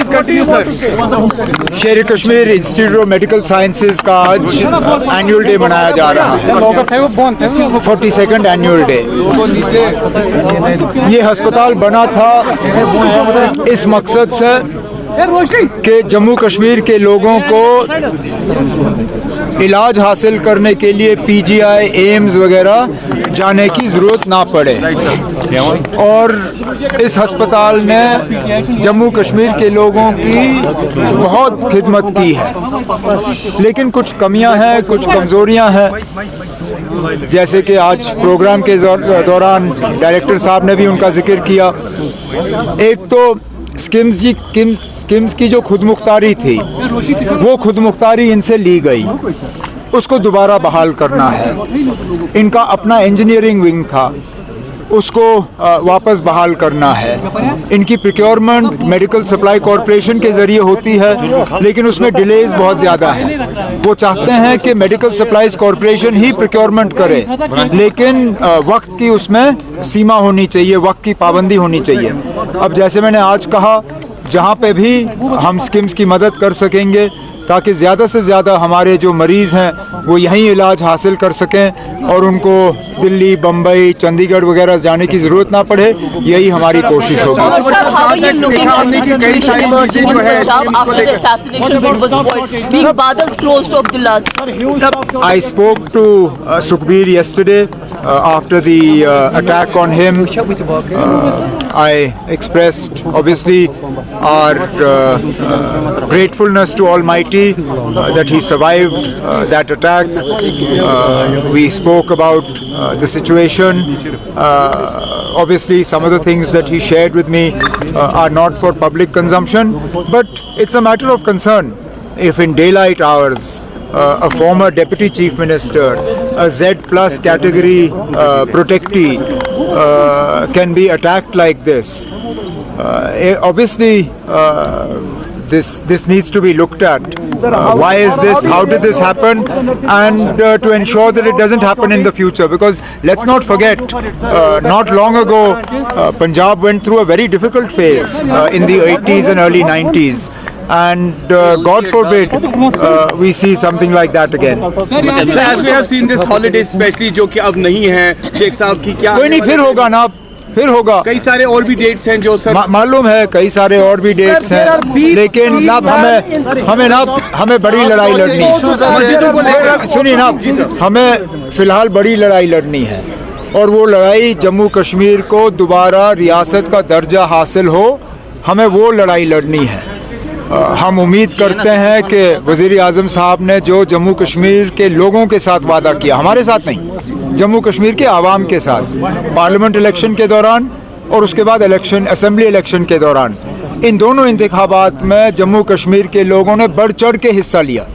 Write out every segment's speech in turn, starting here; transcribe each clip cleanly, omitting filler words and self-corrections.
Please continue, sir. शेर Kashmir institute of medical sciences का आज एनुअल डे मनाया जा रहा है, 42nd एनुअल डे। ये अस्पताल बना था इस मकसद से कि जम्मू कश्मीर के लोगों को इलाज हासिल करने के लिए पीजीआई, एम्स वगैरह जाने की ज़रूरत ना पड़े। और इस अस्पताल ने जम्मू कश्मीर के लोगों की बहुत खिदमत की है, लेकिन कुछ कमियां हैं, कुछ कमज़ोरियां हैं, जैसे कि आज प्रोग्राम के दौरान डायरेक्टर साहब ने भी उनका जिक्र किया। एक तो स्किम्स की जो खुदमुख्तारी थी, वो खुदमुख्तारी इनसे ली गई, उसको दोबारा बहाल करना है। इनका अपना इंजीनियरिंग विंग था, उसको वापस बहाल करना है। इनकी प्रोक्योरमेंट मेडिकल सप्लाई कॉरपोरेशन के ज़रिए होती है, लेकिन उसमें डिलेज बहुत ज़्यादा है। वो चाहते हैं कि मेडिकल सप्लाईज कॉरपोरेशन ही प्रोक्योरमेंट करे, लेकिन वक्त की उसमें सीमा होनी चाहिए, वक्त की पाबंदी होनी चाहिए। अब जैसे मैंने आज कहा, जहाँ पे भी हम स्कीम्स की मदद कर सकेंगे ताकि ज़्यादा से ज़्यादा हमारे जो मरीज़ हैं वो यहीं इलाज हासिल कर सकें और उनको दिल्ली, बम्बई, चंडीगढ़ वगैरह जाने की ज़रूरत ना पड़े, यही हमारी कोशिश होगी। I spoke to Sukhbir yesterday after the attack on him. I expressed obviously our gratefulness to Almighty that he survived that attack. We spoke about the situation. Obviously some of the things that he shared with me are not for public consumption, but it's a matter of concern if in daylight hours a former deputy chief minister, a Z plus category protectee can be attacked like this. Obviously this needs to be looked at. Why is this? How did this happen? And to ensure that it doesn't happen in the future, because let's not forget, not long ago Punjab went through a very difficult phase in the 80s and early 90s. And God forbid we see something like that again. Sir, as we have seen this holiday especially जो कि अब नहीं है, शेख साहब की क्या कोई नहीं, फिर होगा ना, फिर होगा। कई सारे और भी डेट्स हैं जो सर मालूम है, कई सारे और भी डेट्स हैं, लेकिन अब हमें बड़ी लड़ाई लड़नी है। सुनिए ना, हमें फिलहाल बड़ी लड़ाई लड़नी है, और वो लड़ाई जम्मू कश्मीर को दोबारा रियासत का दर्जा हासिल हो, हमें वो लड़ाई लड़नी है। हम उम्मीद करते हैं कि वज़ीर आज़म साहब ने जो जम्मू कश्मीर के लोगों के साथ वादा किया, हमारे साथ नहीं, जम्मू कश्मीर के आवाम के साथ, पार्लियामेंट इलेक्शन के दौरान और उसके बाद असेंबली इलेक्शन के दौरान, इन दोनों इंतखाबात में जम्मू कश्मीर के लोगों ने बढ़ चढ़ के हिस्सा लिया।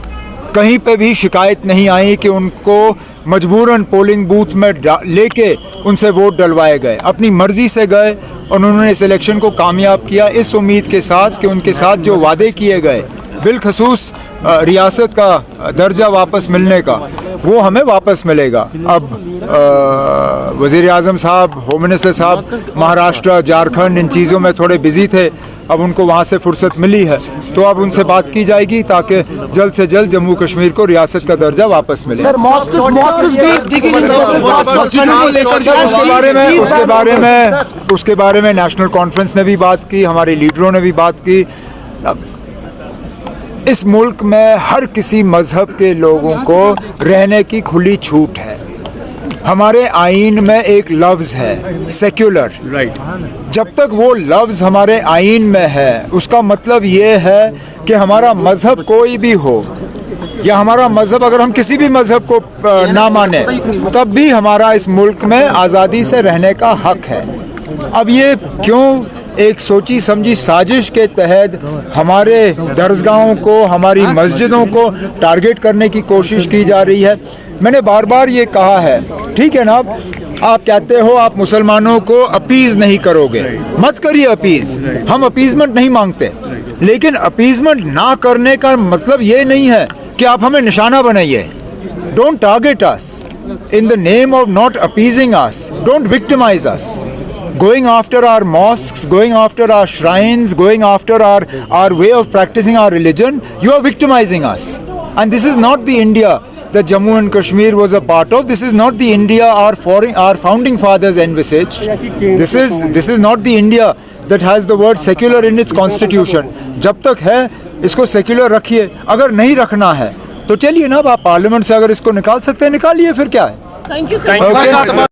कहीं पे भी शिकायत नहीं आई कि उनको मजबूरन पोलिंग बूथ में लेके उनसे वोट डलवाए गए। अपनी मर्ज़ी से गए और उन्होंने इस इलेक्शन को कामयाब किया, इस उम्मीद के साथ कि उनके साथ जो वादे किए गए, बिलखसूस रियासत का दर्जा वापस मिलने का, वो हमें वापस मिलेगा। अब वज़ीर आज़म साहब, होम मिनिस्टर साहब महाराष्ट्र, झारखंड, इन चीज़ों में थोड़े बिजी थे, अब उनको वहाँ से फुर्सत मिली है, तो अब उनसे बात की जाएगी ताकि जल्द से जल्द जम्मू कश्मीर को रियासत का दर्जा वापस मिले। उसके बारे में नेशनल कॉन्फ्रेंस ने भी बात की, हमारे लीडरों ने भी बात की। इस मुल्क में हर किसी मजहब के लोगों को रहने की खुली छूट है। हमारे आईन में एक लफ्ज़ है सेक्युलर, राइट। जब तक वो लफ्ज़ हमारे आईन में है, उसका मतलब ये है कि हमारा मज़हब कोई भी हो, या हमारा मज़हब अगर हम किसी भी मज़हब को ना माने, तब भी हमारा इस मुल्क में आज़ादी से रहने का हक है। अब ये क्यों एक सोची समझी साजिश के तहत हमारे दरसगाहों को, हमारी मस्जिदों को टारगेट करने की कोशिश की जा रही है? मैंने बार बार ये कहा है, ठीक है ना, आप कहते हो आप मुसलमानों को अपीज़ नहीं करोगे, मत करिए अपीज़, हम अपीज़मेंट नहीं मांगते, लेकिन अपीज़मेंट ना करने का मतलब ये नहीं है कि आप हमें निशाना बनाइए। Don't target us in the name of not appeasing us. Don't victimize us. going after our mosques, going after our shrines, going after our way of practicing our religion, you are victimizing us. And this is not the India that Jammu and Kashmir was a part of. This is not the India our founding fathers envisaged. This is not the India that has the word secular in its constitution. जब तक है इसको secular रखिए, अगर नहीं रखना है तो चलिए ना, आप पार्लियामेंट से अगर इसको निकाल सकते हैं निकालिए, फिर क्या है. Thank you, sir. Okay.